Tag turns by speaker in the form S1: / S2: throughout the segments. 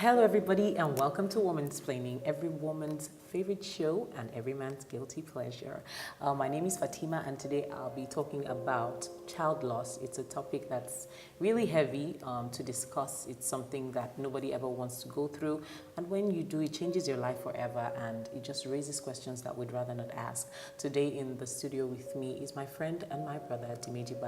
S1: Hello, everybody, and welcome to Womansplaining, every woman's favorite show and every man's guilty pleasure. My name is Fatima, and today I'll be talking about child loss. It's a topic that's really heavy to discuss. It's something that nobody ever wants to go through, and when you do, it changes your life forever, and it just raises questions that we'd rather not ask. Today in the studio with me is my friend and my brother, Dimeji.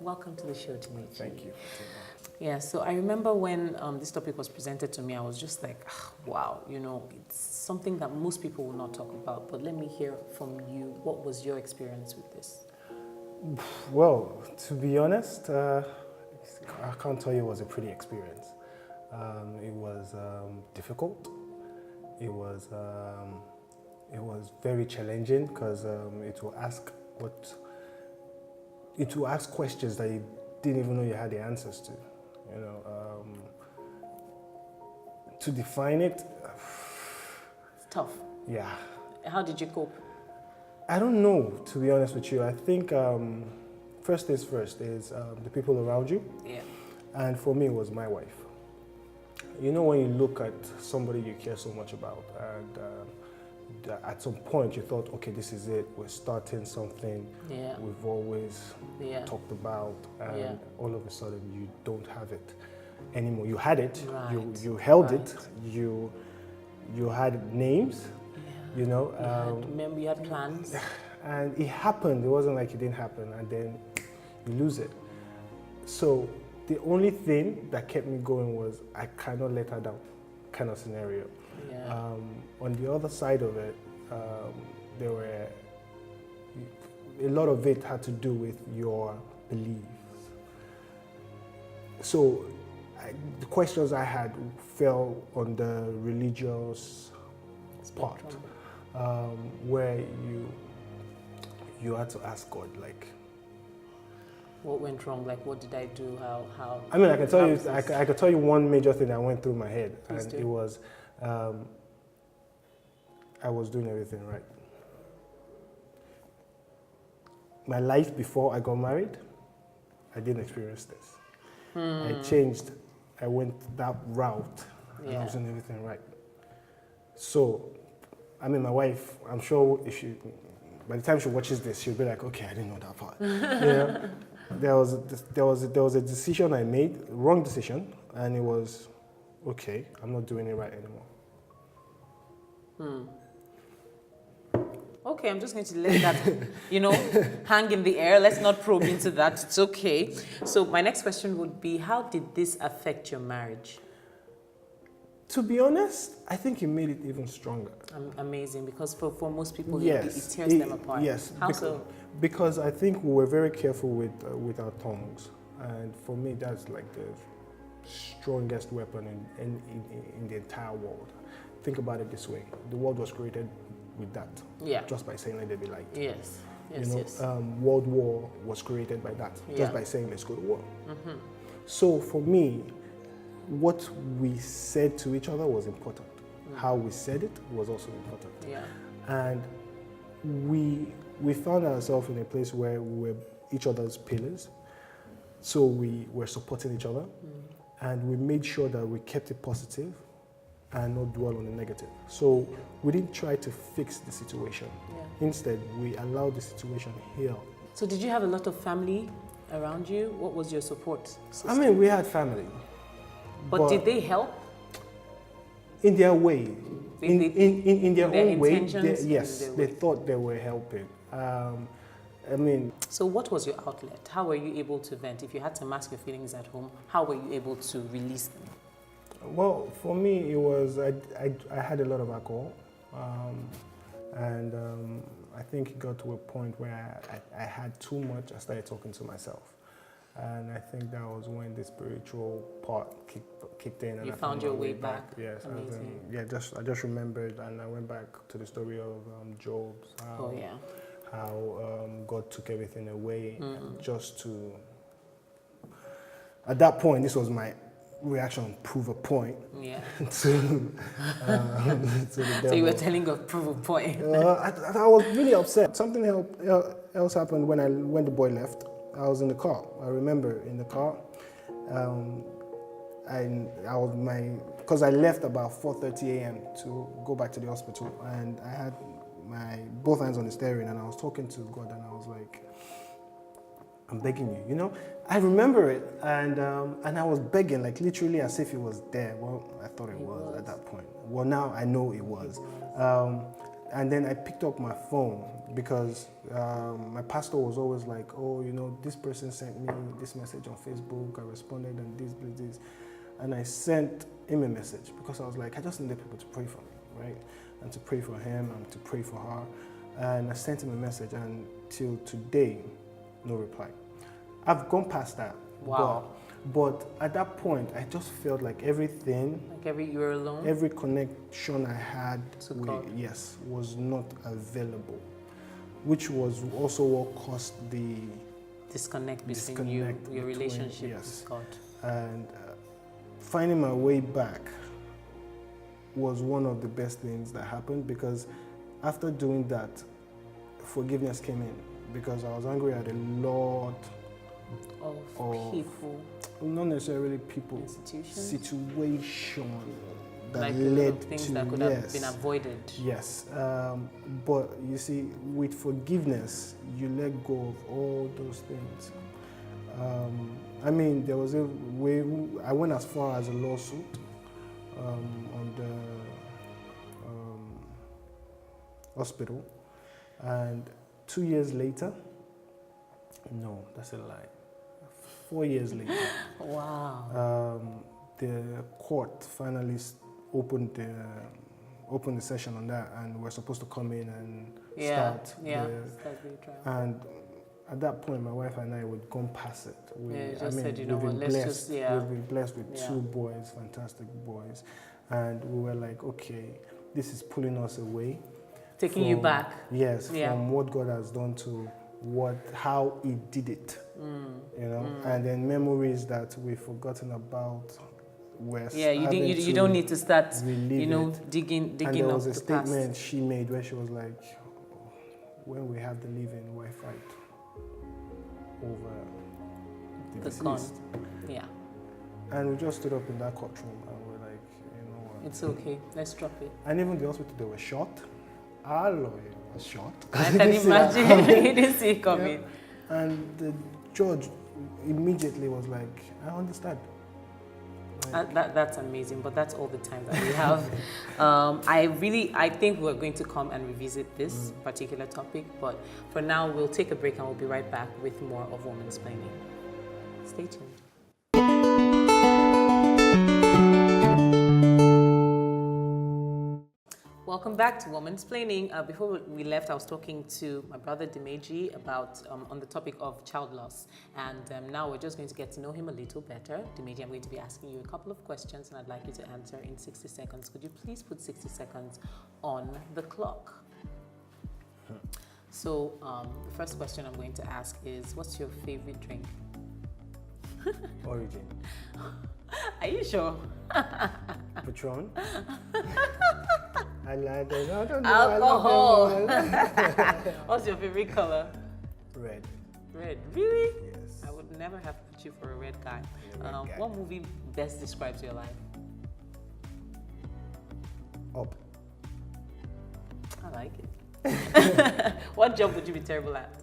S1: Welcome to the show, Dimeji.
S2: Thank you.
S1: Yeah, so I remember when this topic was presented to me, I was just like, wow, you know, it's something that most people will not talk about. But let me hear from you. What was your experience with this?
S2: Well, to be honest, I can't tell you it was a pretty experience. It was difficult. It was very challenging because it will ask questions that you didn't even know you had the answers to. You know, to define it,
S1: it's tough.
S2: Yeah.
S1: How did you cope?
S2: I don't know, to be honest with you. I think first things first is the people around you.
S1: Yeah.
S2: And for me, it was my wife. You know, when you look at somebody you care so much about, and at some point you thought, okay, this is it. We're starting something we've always talked about, and all of a sudden you don't have it anymore. You had it, you held it, you had names, you know.
S1: Remember, you had plans.
S2: And it happened. It wasn't like it didn't happen, and then you lose it. So the only thing that kept me going was I cannot let her down, kind of scenario.
S1: Yeah.
S2: On the other side of it, there were a lot of it had to do with your beliefs. So the questions I had fell on the religious part, where you had to ask God, like,
S1: what went wrong? Like, what did I do? How?
S2: I mean, I can tell you, I could tell you one major thing that went through my head, and it was, I was doing everything right. My life before I got married, I didn't experience this. I changed. I went that route, and I was doing everything right. So, I mean, my wife, I'm sure by the time she watches this, she'll be like, okay, I didn't know that part. You know? There was a decision I made, wrong decision, and it was, okay, I'm not doing it right anymore.
S1: Okay, I'm just going to let that, hang in the air. Let's not probe into that. It's okay. So my next question would be, how did this affect your marriage?
S2: To be honest, I think it made it even stronger.
S1: Amazing, because for most people, it tears them apart.
S2: Yes.
S1: How so?
S2: Because I think we were very careful with our tongues. And for me, that's like the strongest weapon in the entire world. Think about it this way. The world was created with that. Yeah. Just by saying, let there be light.
S1: Yes.
S2: World War was created by that. Just by saying, let's go to war. So for me, what we said to each other was important. How we said it was also important. Yeah. And we found ourselves in a place where we were each other's pillars. So we were supporting each other. And we made sure that we kept it positive and not dwell on the negative. So we didn't try to fix the situation. Yeah. Instead, we allowed the situation heal.
S1: So did you have a lot of family around you? What was your support system?
S2: I mean, we had family.
S1: But did they help?
S2: In their way. In their own way,
S1: yes,
S2: they thought they were helping. I mean...
S1: So what was your outlet? How were you able to vent? If you had to mask your feelings at home, how were you able to release them?
S2: Well, for me, it was, I had a lot of alcohol. And I think it got to a point where I had too much. I started talking to myself. And I think that was when the spiritual part kicked in. And
S1: you found your way back.
S2: Yes. I just remembered, and I went back to the story of Job's. How God took everything away, just to. At that point, this was my reaction, prove a point. Yeah. to the devil.
S1: So you were telling of prove a point.
S2: I was really upset. Something else happened when the boy left. I was in the car. I remember in the car. I was because I left about 4:30 a.m. to go back to the hospital, and I had my both hands on the steering, and I was talking to God, and I was like, I'm begging you, you know. I remember it, and I was begging, like literally as if it was there. Well, I thought it was at that point. Well, now I know it was. And then I picked up my phone because my pastor was always like, oh, you know, this person sent me this message on Facebook. I responded and this. And I sent him a message because I was like, I just needed people to pray for me, right? And to pray for him and to pray for her. And I sent him a message, and till today, no reply. I've gone past that.
S1: Wow.
S2: But at that point, I just felt like everything,
S1: you were alone.
S2: every connection I had
S1: To God.
S2: was not available, which was also what caused the
S1: disconnect between your relationship with God.
S2: And finding my way back was one of the best things that happened, because after doing that, forgiveness came in, because I was angry at a lot
S1: of people,
S2: not necessarily people,
S1: institutions,
S2: situation that
S1: like
S2: led
S1: things
S2: to
S1: that could have been avoided.
S2: Yes, but you see, with forgiveness, you let go of all those things. I mean, there was a way I went as far as a lawsuit on the hospital, and 2 years later. No, that's a lie. 4 years later.
S1: Wow.
S2: The court finally opened the session on that, and we're supposed to come in and start the trial. And at that point, my wife and I would gone past it. We've been blessed with 2 boys, fantastic boys, and we were like, okay, this is pulling us away,
S1: taking you back.
S2: Yes, from what God has done to how He did it, you know, and then memories that we've forgotten about.
S1: You don't need to start, digging
S2: and there was
S1: up
S2: a
S1: the past.
S2: statement she made where she was like, when we have the living, why fight over the deceased?
S1: Yeah.
S2: And we just stood up in that courtroom and we're like, you know what?
S1: It's okay, let's drop it.
S2: And even the hospital, they were shot. Our lawyer was shot.
S1: I can imagine. He didn't see it coming.
S2: Yeah. And the judge immediately was like, I understand.
S1: That's amazing, but that's all the time that we have. I think we're going to come and revisit this particular topic, but for now we'll take a break and we'll be right back with more of Womansplaining. Stay tuned. Welcome back to Womansplaining. Before we left, I was talking to my brother Dimeji about on the topic of child loss, and now we're just going to get to know him a little better. Dimeji, I'm going to be asking you a couple of questions, and I'd like you to answer in 60 seconds. Could you please put 60 seconds on the clock? So the first question I'm going to ask is, what's your favorite drink?
S2: Origin.
S1: Are you sure?
S2: Patron. I don't know.
S1: Alcohol. What's your favorite color?
S2: Red.
S1: Red. Really?
S2: Yes.
S1: I would never have put you for a red guy.
S2: Guy.
S1: What movie best describes your life?
S2: Up.
S1: I like it. What job would you be terrible at?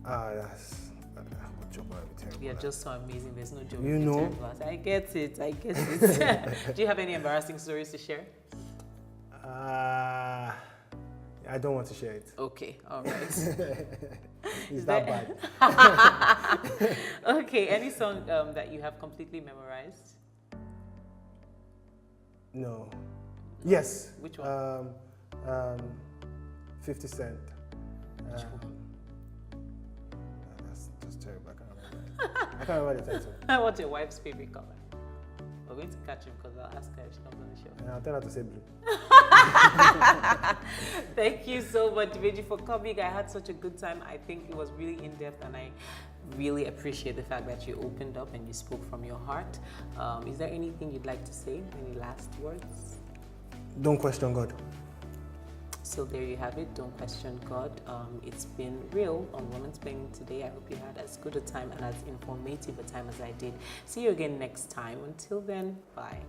S2: What job would I be terrible
S1: You're
S2: at?
S1: just so amazing. There's no job
S2: You
S1: you'd be
S2: know?
S1: terrible at. I get it. Do you have any embarrassing stories to share?
S2: I don't want to share it.
S1: Okay, all right.
S2: It's that bad.
S1: Okay, any song that you have completely memorized?
S2: No. Yes.
S1: Which one?
S2: 50 Cent. That's just terrible. I can't remember the title.
S1: What's your wife's favorite color? We're going to catch him because I'll ask her if she comes on the show.
S2: And I'll tell her to say blue.
S1: Thank you so much, Dimeji, for coming. I had such a good time. I think it was really in-depth, and I really appreciate the fact that you opened up and you spoke from your heart. Is there anything you'd like to say? Any last words?
S2: Don't question God.
S1: So there you have it. Don't question God. It's been real on Womansplaining today. I hope you had as good a time and as informative a time as I did. See you again next time. Until then, bye.